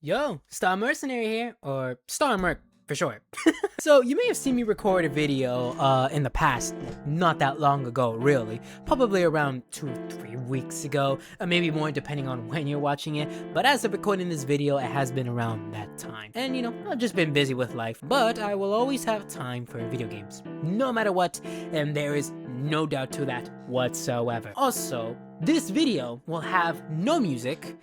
Yo, Star Mercenary here, or Star Merc for short. So you may have seen me record a video in the past, not that long ago really, probably around 2-3 weeks ago, or maybe more depending on when you're watching it, but as of recording this video, it has been around that time. And you know, I've just been busy with life, but I will always have time for video games, no matter what, and there is no doubt to that whatsoever. Also, this video will have no music,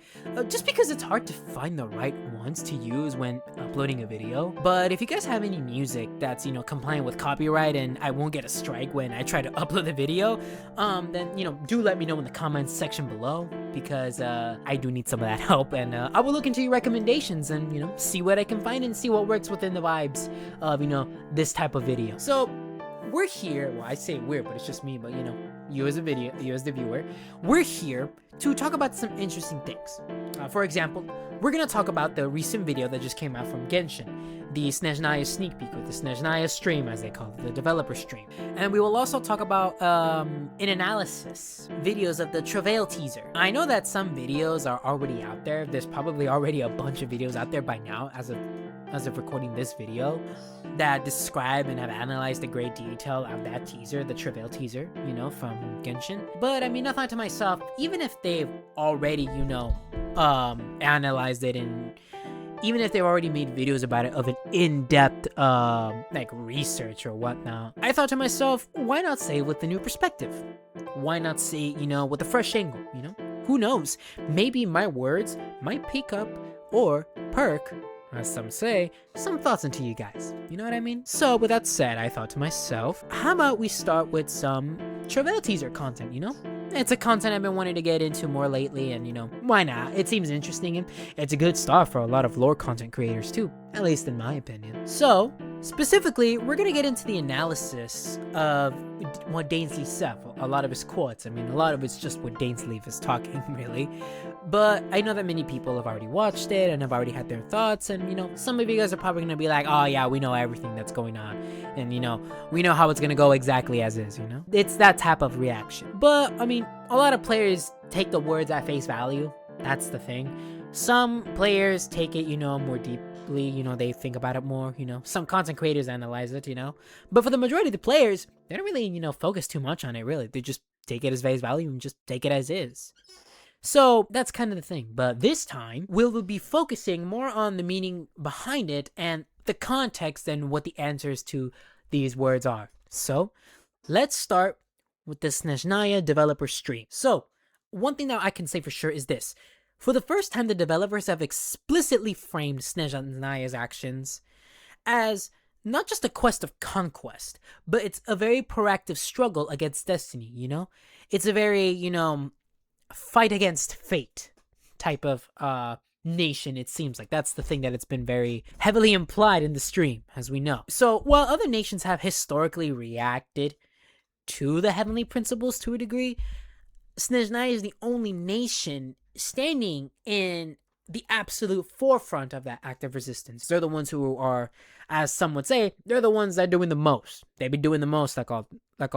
just because it's hard to find the right ones to use when uploading a video. But if you guys have any music that's, compliant with copyright and I won't get a strike when I try to upload the video, then, do let me know in the comments section below, because I do need some of that help, and I will look into your recommendations and, see what I can find and see what works within the vibes of, this type of video. So, we're here, well, I say we're, but it's just me, but you as the viewer, we're here to talk about some interesting things. For example, we're gonna talk about the recent video that just came out from Genshin, the Snezhnaya sneak peek, with the Snezhnaya stream, as they call it, the developer stream. And we will also talk about an analysis, videos of the Travail teaser. I know that some videos are already out there. There's probably already a bunch of videos out there by now, as of recording this video, that describe and have analyzed the great detail of that teaser, the Travail teaser, from Genshin. But I mean, I thought to myself, even if they've already, analyzed it, and even if they've already made videos about it of an in-depth, research or whatnot, I thought to myself, why not say it with a new perspective? Why not say, with a fresh angle, Who knows? Maybe my words might pick up or perk, as some say, some thoughts into you guys. You know what I mean? So with that said, I thought to myself, how about we start with some Travail teaser content, It's a content I've been wanting to get into more lately, and why not? It seems interesting, and it's a good start for a lot of lore content creators too, at least in my opinion. So, specifically, we're gonna get into the analysis of what Dainsley said, a lot of his quotes. I mean, a lot of it's just what Dainsley is talking, really. But I know that many people have already watched it and have already had their thoughts, and some of you guys are probably gonna be like, oh yeah, we know everything that's going on, and we know how it's gonna go exactly as is, It's that type of reaction. But, I mean, a lot of players take the words at face value. That's the thing. Some players take it, more deeply, they think about it more, Some content creators analyze it, But for the majority of the players, they don't really, focus too much on it, really. They just take it as face value and just take it as is. So that's kind of the thing. But this time, we'll be focusing more on the meaning behind it and the context and what the answers to these words are. So let's start with the Snezhnaya developer stream. So one thing that I can say for sure is this. For the first time, the developers have explicitly framed Snezhnaya's actions as not just a quest of conquest, but it's a very proactive struggle against destiny, It's a very, fight against fate type of nation, it seems like. That's the thing that it's been very heavily implied in the stream, as we know. So while other nations have historically reacted to the heavenly principles to a degree, Snezhnaya is the only nation standing in the absolute forefront of that act of resistance. They're the ones who are, as some would say, they're the ones that are doing the most. They be doing the most like all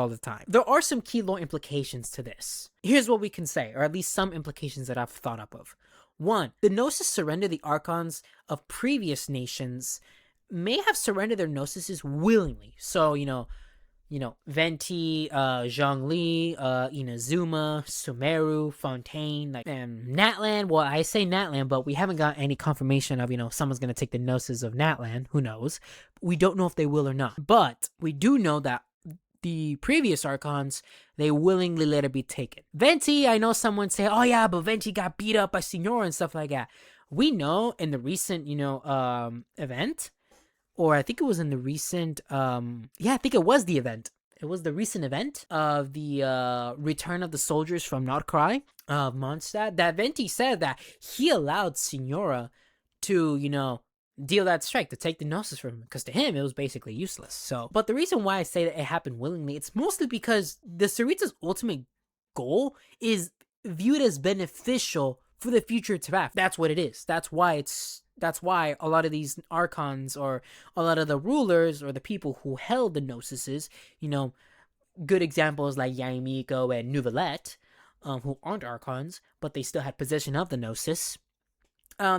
the time. There are some key lore implications to this. Here's what we can say, or at least some implications that I've thought up of. One, the Gnosis surrender the Archons of previous nations may have surrendered their Gnosises willingly. So, Venti, Zhongli, Inazuma, Sumeru, Fontaine, and Natlan. Well, I say Natlan, but we haven't got any confirmation of, someone's going to take the Gnosis of Natlan. Who knows? We don't know if they will or not. But we do know that the previous Archons, they willingly let it be taken. Venti, I know someone say, oh yeah, but Venti got beat up by Signora and stuff like that. We know in the recent, event, or I think it was in the recent, I think it was the event. It was the recent event of the return of the soldiers from Nordkrai of Mondstadt, that Venti said that he allowed Signora to, deal that strike, to take the Gnosis from him, because to him, it was basically useless. So, but the reason why I say that it happened willingly, it's mostly because the Sarita's ultimate goal is viewed as beneficial for the future of Travail. That's what it is. That's why a lot of these Archons, or a lot of the rulers, or the people who held the Gnosises, good examples like Yaimiko and Nouvellette, who aren't Archons, but they still had possession of the Gnosis,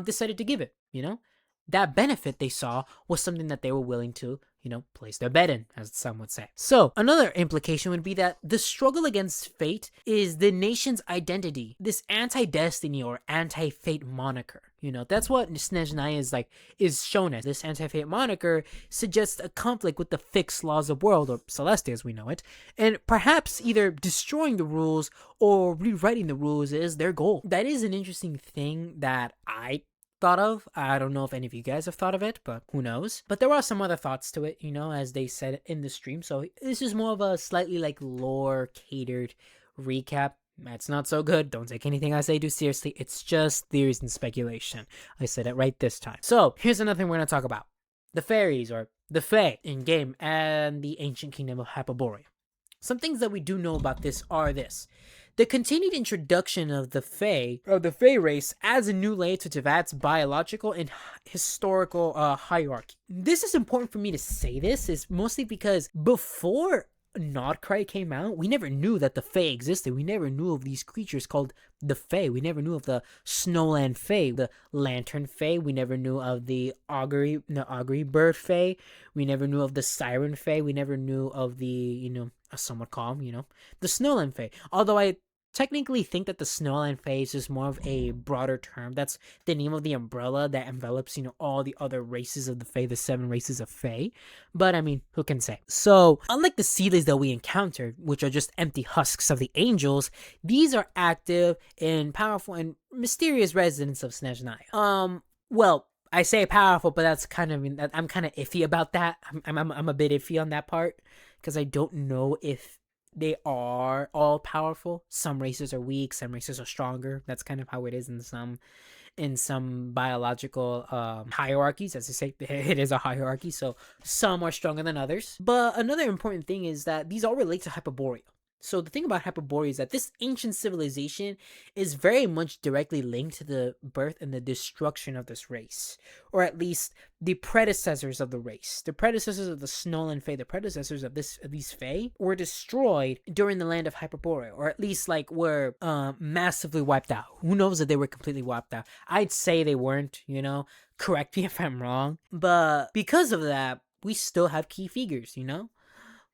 decided to give it. you know? That benefit they saw was something that they were willing to, place their bet in, as some would say. So, another implication would be that the struggle against fate is the nation's identity, this anti-destiny or anti-fate moniker. That's what Snezhnaya is shown as. This anti-fate moniker suggests a conflict with the fixed laws of world, or Celestia as we know it, and perhaps either destroying the rules or rewriting the rules is their goal. That is an interesting thing that I thought of. I don't know if any of you guys have thought of it, but who knows. But there are some other thoughts to it, as they said in the stream. So this is more of a slightly lore catered recap. That's not so good. Don't take anything I say too seriously. It's just theories and speculation. I said it right this time. So here's another thing we're going to talk about. The fairies, or the Fae in game, and the ancient kingdom of Hyperborea. Some things that we do know about this are this. The continued introduction of the Fae race, adds a new layer to Teyvat's biological and historical hierarchy. This is important for me to say this, is mostly because before Nodcry came out, we never knew that the Fae existed. We never knew of these creatures called the Fae. We never knew of the Snowland Fae, the Lantern Fae. We never knew of the Augury Bird Fae. We never knew of the Siren Fae. We never knew of the, as some would call them, the Snowland Fae. Although I technically think that the Snowland Fae is just more of a broader term. That's the name of the umbrella that envelops, all the other races of the Fae, the 7 races of Fae. But I mean, who can say? So, unlike the Seedlays that we encountered, which are just empty husks of the angels, these are active and powerful and mysterious residents of Snezhnaya. Well, I say powerful, but that's kind of, I'm kind of iffy about that. I'm a bit iffy on that part, because I don't know if they are all powerful. Some races are weak, some races are stronger. That's kind of how it is in some biological hierarchies. As I say, it is a hierarchy, so some are stronger than others. But another important thing is that these all relate to Hyperborea. So the thing about Hyperborea is that this ancient civilization is very much directly linked to the birth and the destruction of this race, or at least the predecessors of the race. The predecessors of the Snowland Fae, the predecessors of these Fae, were destroyed during the land of Hyperborea, or at least were massively wiped out. Who knows if they were completely wiped out? I'd say they weren't. Correct me if I'm wrong, but because of that, we still have key figures.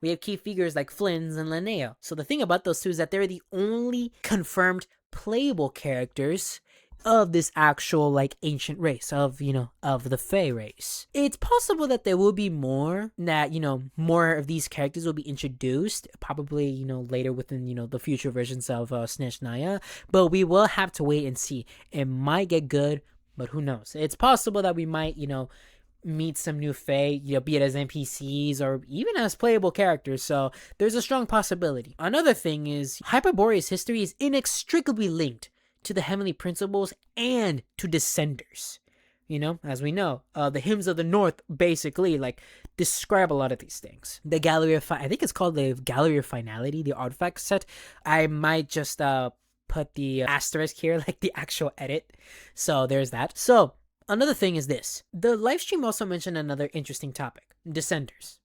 We have key figures like Flynn's and Linnea. So the thing about those two is that they're the only confirmed playable characters of this actual ancient race of the Fae race. It's possible that there will be more, that more of these characters will be introduced probably later within the future versions of Snezhnaya, but we will have to wait and see. It might get good, but who knows? It's possible that we might meet some new Fae, be it as NPCs or even as playable characters, so there's a strong possibility. Another thing is, Hyperborea's history is inextricably linked to the Heavenly Principles and to Descenders. As we know, the Hymns of the North basically describe a lot of these things. The Gallery of I think it's called the Gallery of Finality, the artifact set. I might just put the asterisk here, the actual edit. So there's that. So another thing is this. The live stream also mentioned another interesting topic. Descenders,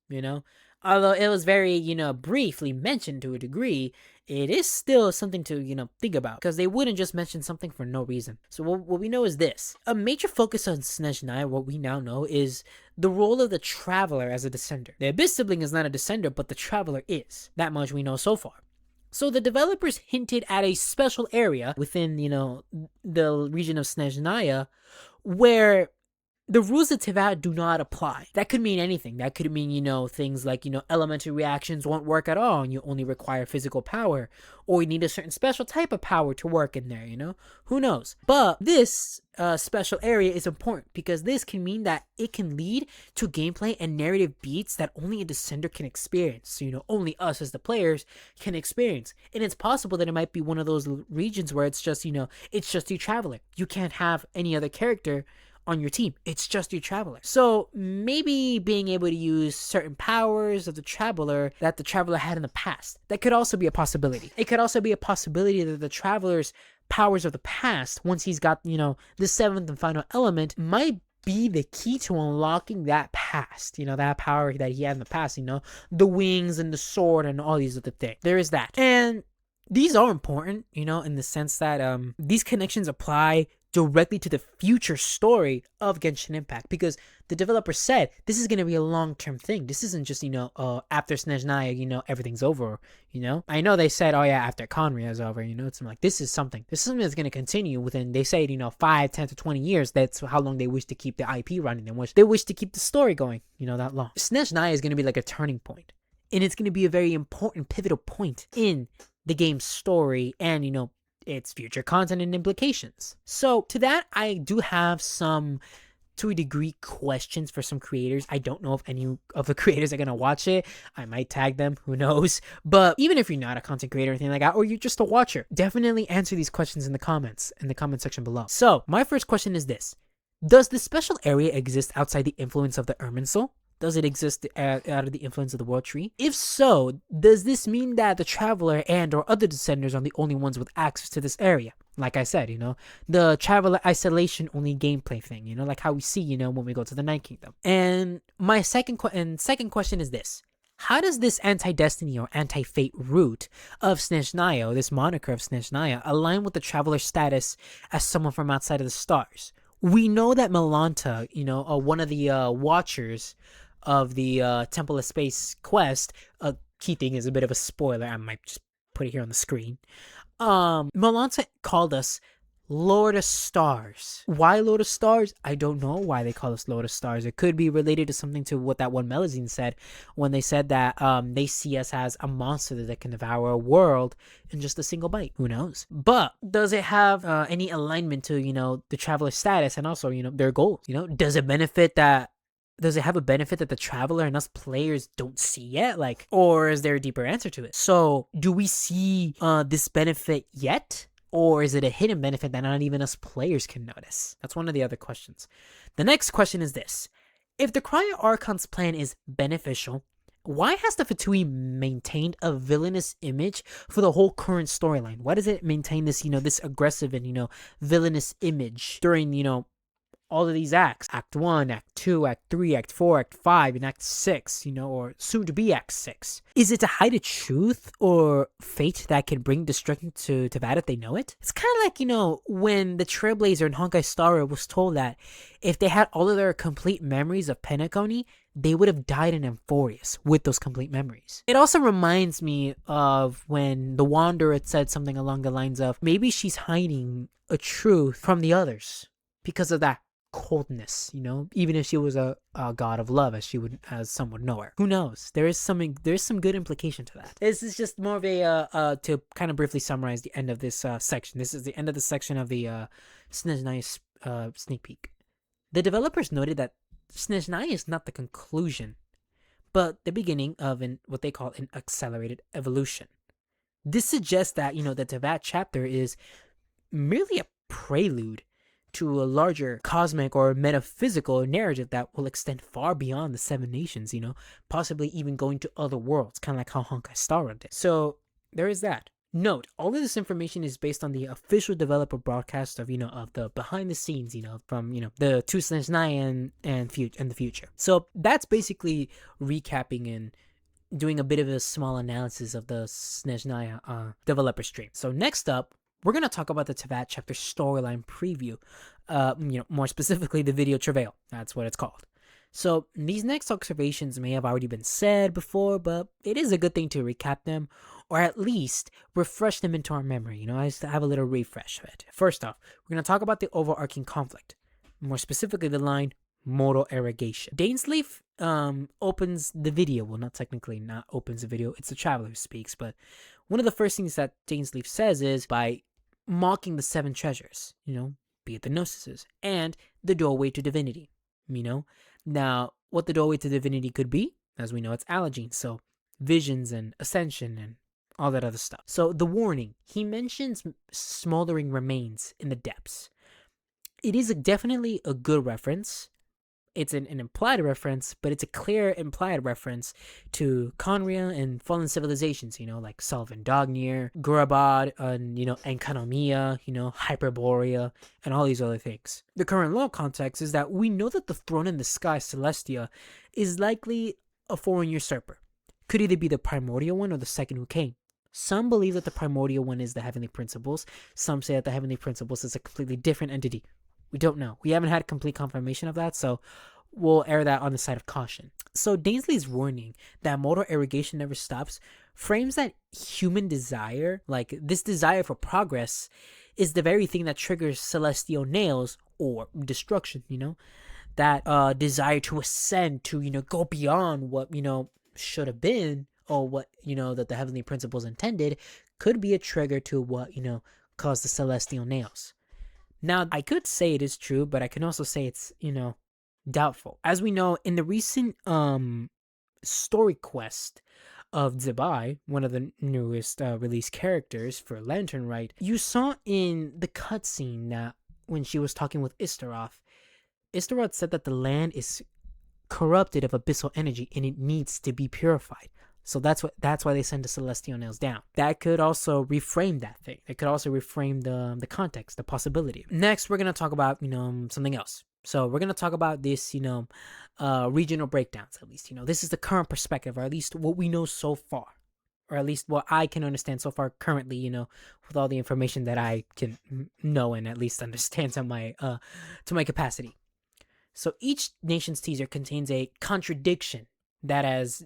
Although it was very, briefly mentioned to a degree, it is still something to, think about. Because they wouldn't just mention something for no reason. So what we know is this. A major focus on Snezhnaya, what we now know, is the role of the Traveler as a Descender. The Abyss sibling is not a Descender, but the Traveler is. That much we know so far. So the developers hinted at a special area within, the region of Snezhnaya where the rules of Teyvat do not apply. That could mean anything. That could mean, things like, elemental reactions won't work at all and you only require physical power. Or you need a certain special type of power to work in there, Who knows? But this special area is important because this can mean that it can lead to gameplay and narrative beats that only a Descender can experience. So, only us as the players can experience. And it's possible that it might be one of those regions where it's just, it's just your Traveler. You can't have any other character on your team. It's just your Traveler. So maybe being able to use certain powers of the Traveler that the Traveler had in the past, that could also be a possibility. It could also be a possibility that the Traveler's powers of the past, once he's got, the 7th and final element, might be the key to unlocking that past, that power that he had in the past, the wings and the sword and all these other things. There is that. And these are important, in the sense that these connections apply directly to the future story of Genshin Impact, because the developer said this is going to be a long-term thing. This isn't just, after Snezhnaya, everything's over. I know they said, oh yeah, after Conria is over, it's like, this is something that's going to continue within, they say, 5, 10 to 20 years. That's how long they wish to keep the IP running. They wish to keep the story going, that long. Snezhnaya is going to be like a turning point, and it's going to be a very important, pivotal point in the game's story and, its future content and implications. So to that, I do have some, to a degree, questions for some creators. I don't know if any of the creators are going to watch it. I might tag them, who knows. But even if you're not a content creator or anything like that, or you're just a watcher, definitely answer these questions in the comment section below. So my first question is this: does the special area exist outside the influence of the Irminsul? Does it exist out of the influence of the World Tree? If so, does this mean that the Traveler and or other Descenders are the only ones with access to this area? Like I said, the Traveler isolation only gameplay thing, like how we see, when we go to the Night Kingdom. And my second question is this: how does this anti-destiny or anti-fate root of Snezhnaya, or this moniker of Snezhnaya, align with the Traveler's status as someone from outside of the stars? We know that Melanta, one of the watchers of the Temple of Space quest, key thing is a bit of a spoiler, I might just put it here on the screen. Melanta called us Lord of Stars. Why Lord of Stars? I don't know why they call us Lord of Stars. It could be related to something to what that one Melazine said when they said that they see us as a monster that can devour a world in just a single bite. Who knows? But does it have any alignment to, the Traveler status and also, their goals? Does it have a benefit that the Traveler and us players don't see yet? Or is there a deeper answer to it? So do we see this benefit yet? Or is it a hidden benefit that not even us players can notice? That's one of the other questions. The next question is this: if the Cryo Archon's plan is beneficial, why has the Fatui maintained a villainous image for the whole current storyline? Why does it maintain this, this aggressive and, villainous image during, all of these acts? Act 1, Act 2, Act 3, Act 4, Act 5, and Act 6, or soon to be Act 6. Is it to hide a truth or fate that can bring destruction to Tavad if they know it? It's kind of like, when the Trailblazer in Honkai Star was told that if they had all of their complete memories of Penacony, they would have died in Amphorius with those complete memories. It also reminds me of when the Wanderer had said something along the lines of, maybe she's hiding a truth from the others because of that coldness, even if she was a god of love, as some would know her. Who knows? There's some good implication to that. This is just more of a to kind of briefly summarize the end of this section. This is the end of the section of the Snezhnaya sneak peek. The developers noted that Snezhnaya is not the conclusion, but the beginning of what they call an accelerated evolution. This suggests that the Tavad chapter is merely a prelude to a larger cosmic or metaphysical narrative that will extend far beyond the Seven Nations, possibly even going to other worlds, kind of like how Honkai Star Rail did. So there is that. Note, all of this information is based on the official developer broadcast of the behind the scenes, from the two Snezhnaya and the future. So that's basically recapping and doing a bit of a small analysis of the Snezhnaya developer stream. So next up, we're going to talk about the Tavad chapter storyline preview, more specifically the video Travail. That's what it's called. So these next observations may have already been said before, but it is a good thing to recap them, or at least refresh them into our memory. I just have a little refresh of it. First off, we're going to talk about the overarching conflict, more specifically the line modal irrigation. Dainsleif opens the video. Well, not opens the video. It's the Traveler who speaks, but one of the first things that Dainsleif says is by mocking the 7 treasures, be it the Gnosis, and the doorway to divinity, Now, what the doorway to divinity could be, as we know, it's Allogene, so visions and ascension and all that other stuff. So the warning, he mentions smoldering remains in the depths. It is definitely a good reference. It's an implied reference, but it's a clear implied reference to Conria and fallen civilizations, like Sullivan Dognir, Gurabad, and, Enkanomiya, Hyperborea, and all these other things. The current lore context is that we know that the throne in the sky, Celestia, is likely a foreign usurper. Could either be the primordial one or the second who came. Some believe that the primordial one is the heavenly principles. Some say that the heavenly principles is a completely different entity. We don't know. We haven't had complete confirmation of that, so we'll err that on the side of caution. So Dainsley's warning that mortal irrigation never stops frames that human desire, like this desire for progress, is the very thing that triggers celestial nails or destruction, that desire to ascend, to, go beyond what, should have been, or what, that the heavenly principles intended, could be a trigger to what, caused the celestial nails. Now, I could say it is true, but I can also say it's, doubtful. As we know, in the recent story quest of Zebai, one of the newest released characters for Lantern Rite, you saw in the cutscene that when she was talking with Istaroth said that the land is corrupted of abyssal energy and it needs to be purified. So that's why they send the celestial nails down. That could also reframe that thing. It could also reframe the context, the possibility. Next, we're gonna talk about something else. So we're gonna talk about this regional breakdowns. At least this is the current perspective, or at least what we know so far, or at least what I can understand so far currently. With all the information that I can know and at least understand to my capacity. So each nation's teaser contains a contradiction that has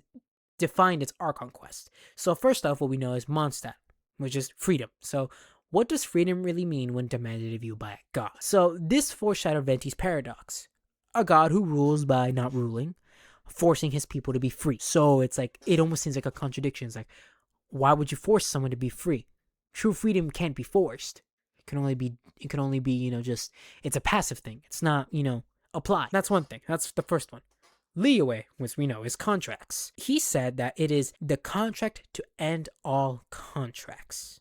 defined its Archon quest. So first off, what we know is Mondstadt, which is freedom. So what does freedom really mean when demanded of you by a god? So this foreshadowed Venti's paradox, a god who rules by not ruling, forcing his people to be free. So it's like, it almost seems like a contradiction. It's like, why would you force someone to be free? True freedom can't be forced. It can only be, just, it's a passive thing. It's not, apply. That's one thing. That's the first one. Liyue, which we know is contracts. He said that it is the contract to end all contracts.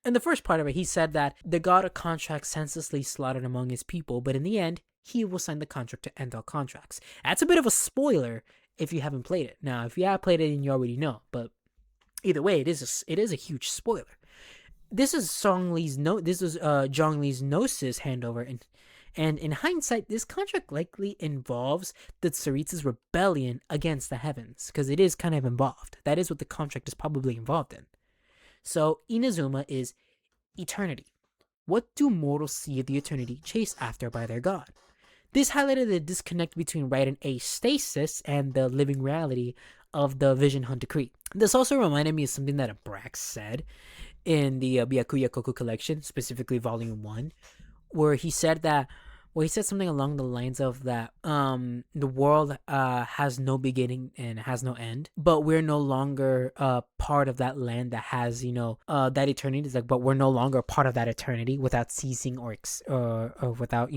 In the first part of it, he said that the god of contracts senselessly slaughtered among his people, but in the end, he will sign the contract to end all contracts. That's a bit of a spoiler if you haven't played it. Now, if you have played it, then you already know. But either way, it is a huge spoiler. This is Zhongli's Gnosis handover, and in hindsight, this contract likely involves the Tsaritsa's rebellion against the heavens, because it is kind of involved. That is what the contract is probably involved in. So, Inazuma is eternity. What do mortals see of the eternity chased after by their god? This highlighted the disconnect between right and astasis and the living reality of the Vision Hunt Decree. This also reminded me of something that Abrax said in the Byakuya Koku collection, specifically Volume 1, where he said something along the lines of that the world has no beginning and has no end, but we're no longer part of that land that has that eternity. It's like, but we're no longer part of that eternity without ceasing or without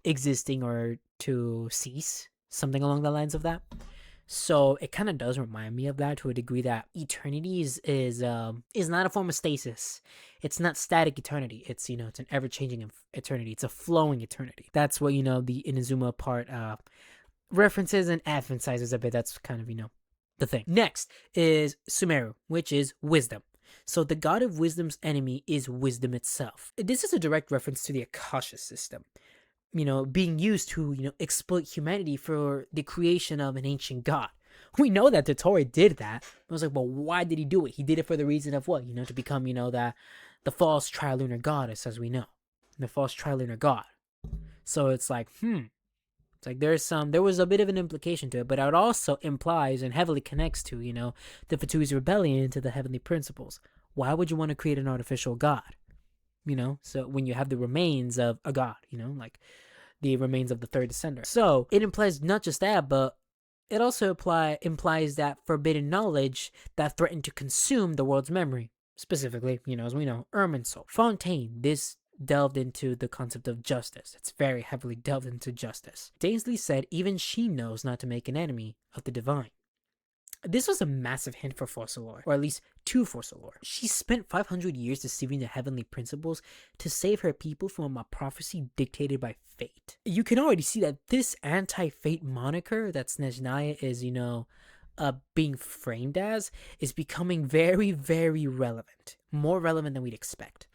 existing or to cease, something along the lines of that. So it kind of does remind me of that to a degree, that eternity is not a form of stasis. It's not static eternity. It's it's an ever-changing eternity. It's a flowing eternity. That's what the Inazuma part references and emphasizes a bit. That's kind of the thing. Next is Sumeru, which is wisdom. So the god of wisdom's enemy is wisdom itself. This is a direct reference to the Akasha system, being used to, exploit humanity for the creation of an ancient god. We know that Tottori did that. I was like, well, why did he do it? He did it for the reason of what? To become, the false trilunar goddess, as we know. The false trilunar god. So it's like, It's like there was a bit of an implication to it, but it also implies and heavily connects to, the Fatui's rebellion to the heavenly principles. Why would you want to create an artificial god? So when you have the remains of a god, like the remains of the third descender. So it implies not just that, but it also implies that forbidden knowledge that threatened to consume the world's memory. Specifically, as we know, Irminsul. Fontaine, this delved into the concept of justice. It's very heavily delved into justice. Daisley said even she knows not to make an enemy of the divine. This was a massive hint for Fossilor, or at least to Fossilor. She spent 500 years deceiving the heavenly principles to save her people from a prophecy dictated by fate. You can already see that this anti-fate moniker that Snezhnaya is, being framed as, is becoming very, very relevant. More relevant than we'd expect.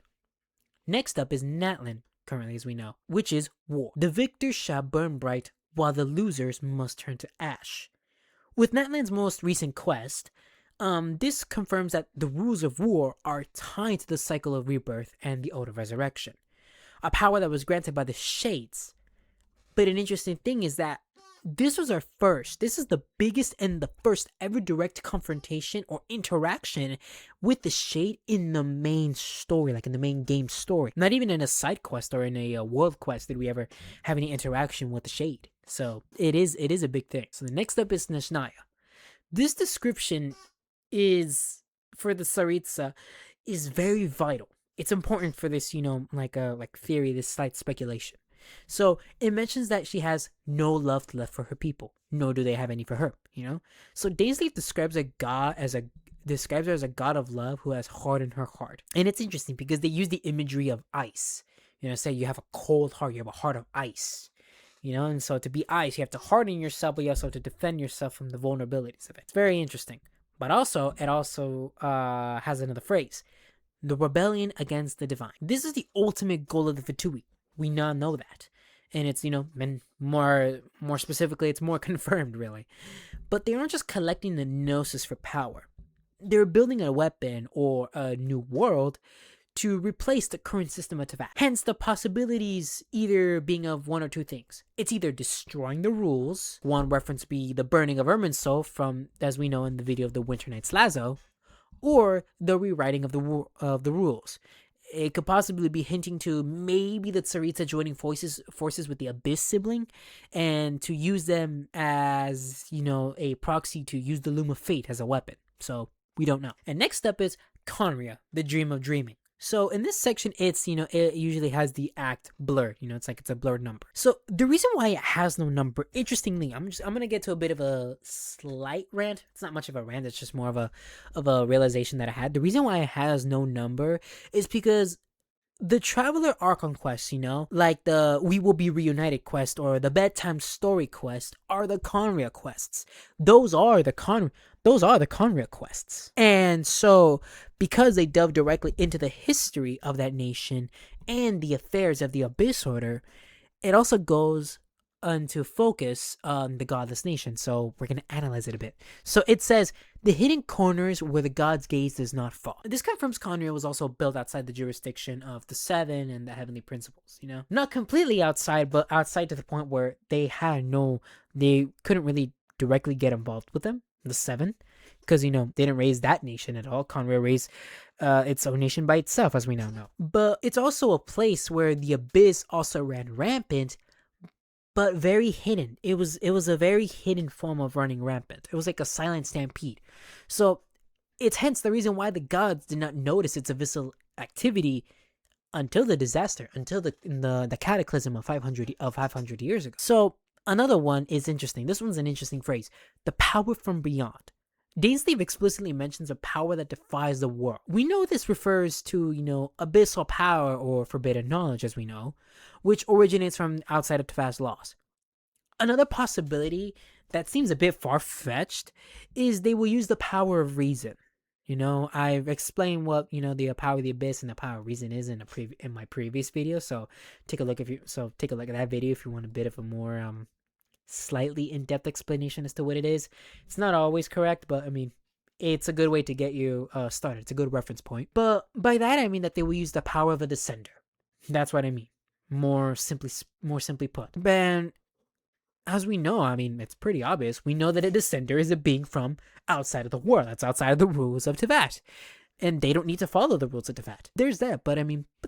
Next up is Natlan, currently as we know, which is war. The victors shall burn bright, while the losers must turn to ash. With Natlan's most recent quest, This confirms that the rules of war are tied to the cycle of rebirth and the Ode of Resurrection, a power that was granted by the Shades. But an interesting thing is that this is the biggest and the first ever direct confrontation or interaction with the Shade in the main story, like in the main game story. Not even in a side quest or in a world quest did we ever have any interaction with the Shade. So it is a big thing. So the next up is Snezhnaya. This description is for the Tsaritsa is very vital. It's important for this, like theory, this slight speculation. So it mentions that she has no love left for her people, nor do they have any for her. So Dainsleif describes her as a god of love who has hardened her heart, and it's interesting because they use the imagery of ice. Say you have a cold heart, you have a heart of ice. And so to be ice, you have to harden yourself, but you also have to defend yourself from the vulnerabilities of it. It's very interesting. But also, it also has another phrase: the rebellion against the divine. This is the ultimate goal of the Fatui. We now know that. And it's, and more specifically, it's more confirmed, really. But they aren't just collecting the Gnosis for power. They're building a weapon or a new world to replace the current system of Teyvat. Hence, the possibilities either being of one or two things. It's either destroying the rules, one reference be the burning of Irminsul from, as we know in the video of the Winter Knight's Lazo, or the rewriting of the rules. It could possibly be hinting to maybe the Tsaritsa joining forces with the Abyss sibling, and to use them as, a proxy to use the Loom of Fate as a weapon. So, we don't know. And next up is Conria, the Dream of Dreaming. So in this section, it's, it usually has the act blurred. It's a blurred number. So the reason why it has no number, interestingly, I'm going to get to a bit of a slight rant. It's not much of a rant. It's just more of a realization that I had. The reason why it has no number is because the Traveler Archon quests, like the We Will Be Reunited quest or the Bedtime Story quest, are the Conria quests. Those are the Conria quests. And so, because they delve directly into the history of that nation and the affairs of the Abyss Order, it also goes into focus on the godless nation. So we're going to analyze it a bit. So it says, the hidden corners where the god's gaze does not fall. This confirms Conria was also built outside the jurisdiction of the Seven and the Heavenly Principles, Not completely outside, but outside to the point where they couldn't really directly get involved with them, the Seven, because, they didn't raise that nation at all. Conria raised its own nation by itself, as we now know. But it's also a place where the Abyss also ran rampant, but very hidden. It was a very hidden form of running rampant. It was like a silent stampede. So it's hence the reason why the gods did not notice its abyssal activity until the disaster, until the cataclysm of 500 years ago. So another one is interesting. This one's an interesting phrase: the power from beyond. Dainsleif explicitly mentions a power that defies the world. We know this refers to, abyssal power or forbidden knowledge, as we know, which originates from outside of Teyvat's laws. Another possibility that seems a bit far-fetched is they will use the power of reason. I've explained what, the power of the abyss and the power of reason is in my previous video, so take a look at that video if you want a bit of a more slightly in-depth explanation as to what it is. It's not always correct, but it's a good way to get you started. It's a good reference point. But by that I mean that they will use the power of a descender. That's what I mean. More simply put. But as we know, it's pretty obvious. We know that a descender is a being from outside of the world. That's outside of the rules of Teyvat, and they don't need to follow the rules of Teyvat. There's that, but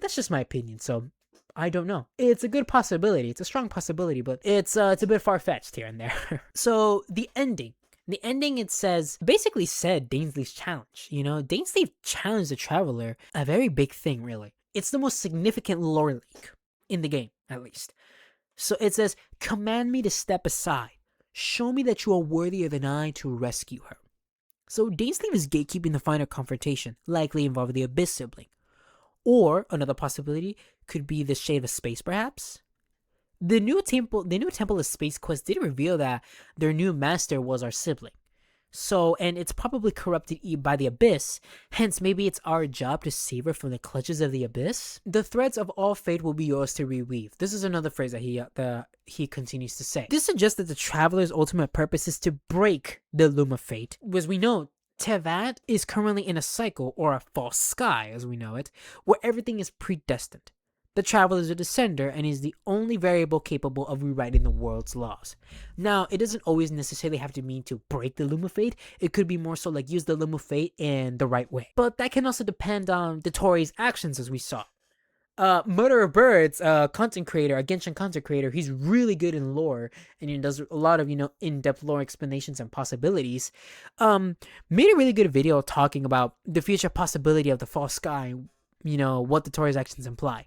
that's just my opinion. So I don't know. It's a good possibility. It's a strong possibility, but it's a bit far-fetched here and there. So the ending, it basically said Dainsleif's challenge. Dainsleif challenged the Traveler, a very big thing, really. It's the most significant lore leak in the game, at least. So it says, command me to step aside. Show me that you are worthier than I to rescue her. So Dainsleif is gatekeeping the final confrontation, likely involving the Abyss sibling. Or another possibility could be the Shade of Space, perhaps. The new Temple of Space quest did reveal that their new master was our sibling. So, and it's probably corrupted by the Abyss, hence maybe it's our job to save her from the clutches of the Abyss. The threads of all fate will be yours to reweave. This is another phrase that he continues to say. This suggests that the Traveler's ultimate purpose is to break the Loom of Fate, because we know Tevat is currently in a cycle, or a false sky as we know it, where everything is predestined. The Traveler is a descender and is the only variable capable of rewriting the world's laws. Now, it doesn't always necessarily have to mean to break the Loom of Fate. It could be more so like use the Loom of Fate in the right way. But that can also depend on the Tori's actions, as we saw. Murder of Birds, content creator, a Genshin content creator, he's really good in lore, and he does a lot of, in-depth lore explanations and possibilities. Made a really good video talking about the future possibility of the false sky, what the Tori's actions imply,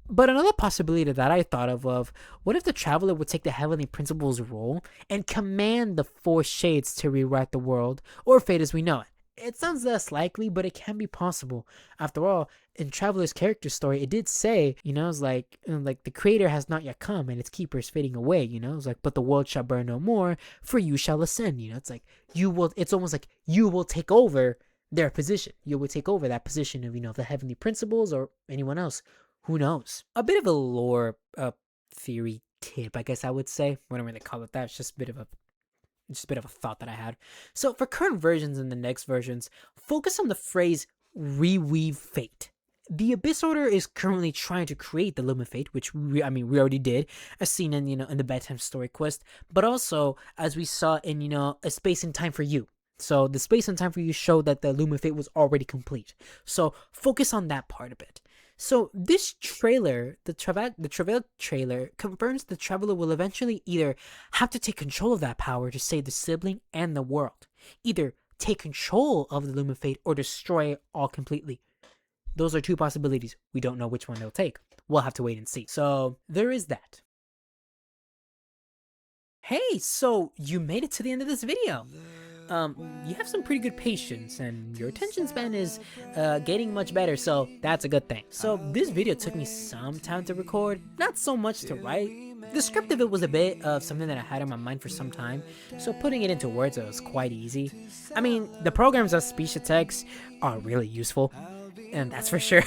But another possibility that I thought of, what if the Traveler would take the Heavenly Principle's role and command the Four Shades to rewrite the world, or fate as we know it? It sounds less likely, but it can be possible. After all, in Traveler's character story, it did say, it's like the creator has not yet come and its keeper is fading away, it's like, but the world shall burn no more, for you shall ascend, it's like, it's almost like you will take over their position. You will take over that position of, the Heavenly Principles or anyone else. Who knows? A bit of a lore theory tip, I guess I would say. I don't really call it that. It's just a bit of a thought that I had. So for current versions and the next versions, focus on the phrase reweave fate. The Abyss Order is currently trying to create the Loom of Fate, which we already did, as seen in in the bedtime story quest, but also as we saw in A Space and Time for You. So the Space and Time for You showed that the Loom of Fate was already complete. So focus on that part a bit. So this trailer, the Travail trailer, confirms the Traveler will eventually either have to take control of that power to save the sibling and the world. Either take control of the Loom of Fate or destroy it all completely. Those are two possibilities. We don't know which one they'll take. We'll have to wait and see. So there is that. Hey, so you made it to the end of this video. You have some pretty good patience, and your attention span is getting much better, so that's a good thing. So this video took me some time to record, not so much to write. The script of it was a bit of something that I had in my mind for some time, so putting it into words was quite easy. I mean, the programs of speech to text are really useful, and that's for sure.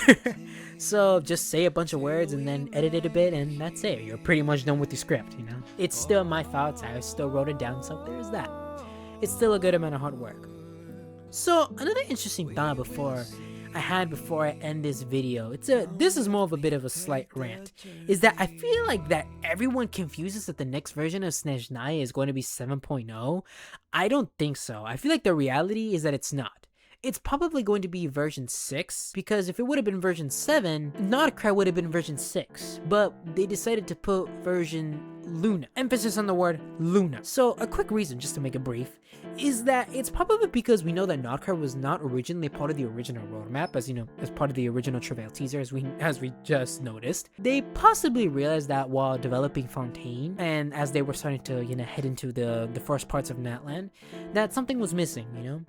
So just say a bunch of words and then edit it a bit, and that's it. You're pretty much done with your script, It's still my thoughts, I still wrote it down, so there's that. It's still a good amount of hard work. So another interesting thought before I end this video, this is more of a bit of a slight rant, is that I feel like that everyone confuses that the next version of Snezhnaya is going to be 7.0. I don't think so. I feel like the reality is that it's not. It's probably going to be version 6, because if it would have been version 7, Notcry would have been version 6, but they decided to put version Luna. Emphasis on the word Luna. So a quick reason, just to make it brief, is that it's probably because we know that Notcry was not originally part of the original roadmap, as part of the original Travail teaser, as we just noticed. They possibly realized that while developing Fontaine, and as they were starting to head into the first parts of Natlan, that something was missing,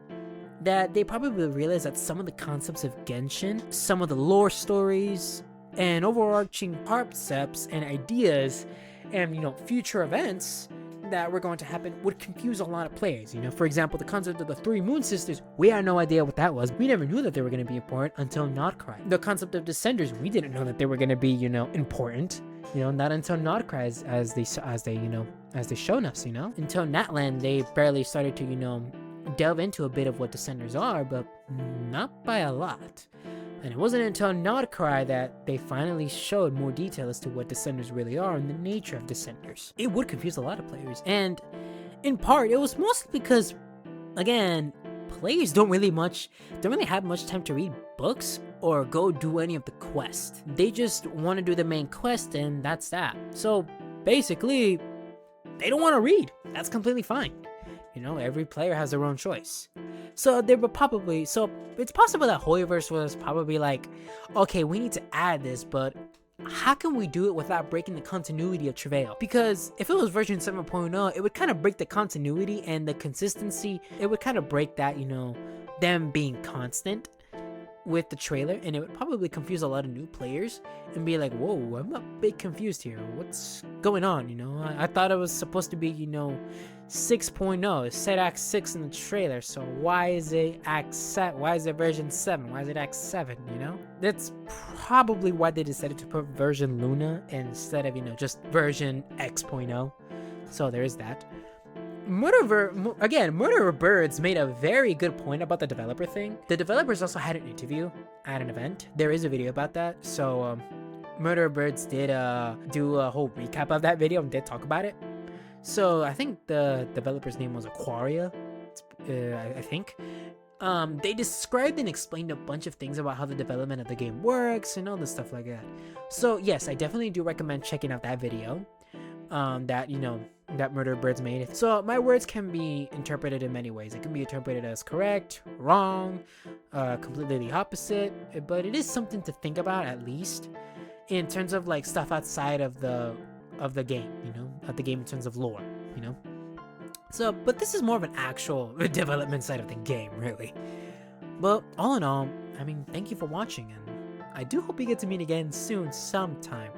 that they probably realized that some of the concepts of Genshin, some of the lore stories, and overarching concepts and ideas, and future events that were going to happen would confuse a lot of players. For example, the concept of the 3 Moon Sisters, we had no idea what that was. We never knew that they were going to be important until Notcry. The concept of Descenders, we didn't know that they were going to be important. Not until Notcry, as they shown us. Until Natlan, they barely started to delve into a bit of what Descenders are, but not by a lot. And it wasn't until Notcry that they finally showed more detail as to what Descenders really are and the nature of Descenders. It would confuse a lot of players, and in part, it was mostly because, again, players don't really have much time to read books or go do any of the quests. They just want to do the main quest, and that's that. So basically, they don't want to read. That's completely fine. Every player has their own choice. So it's possible that Hoyocreators was probably like, okay, we need to add this, but how can we do it without breaking the continuity of Travail? Because if it was version 7.0, it would kind of break the continuity and the consistency. It would kind of break that, them being constant with the trailer, and it would probably confuse a lot of new players and be like, whoa, I'm a bit confused here. What's going on? I thought it was supposed to be, 6.0. It said Act 6 in the trailer, so why is it Act 7? Why is it version 7? Why is it Act 7, That's probably why they decided to put version Luna instead of, just version X.0. So there is that. Murderer Birds made a very good point about the developer thing. The developers also had an interview at an event. There is a video about that. So Murderer Birds did do a whole recap of that video and did talk about it. So I think the developer's name was Aquaria, I think. They described and explained a bunch of things about how the development of the game works and all this stuff like that. So yes, I definitely do recommend checking out that video. That Murder Birds made. So my words can be interpreted in many ways. It can be interpreted as correct, wrong, completely the opposite, but it is something to think about, at least in terms of like stuff outside of the game, of the game in terms of lore, So, but this is more of an actual development side of the game, really. But all in all, I mean, thank you for watching, and I do hope we get to meet again soon sometime.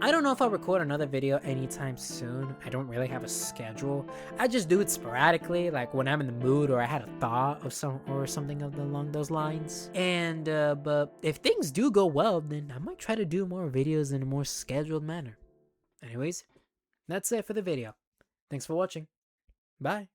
I don't know if I'll record another video anytime soon. I don't really have a schedule. I just do it sporadically, like when I'm in the mood or I had a thought of something along those lines. And but if things do go well, then I might try to do more videos in a more scheduled manner. Anyways, that's it for the video. Thanks for watching. Bye.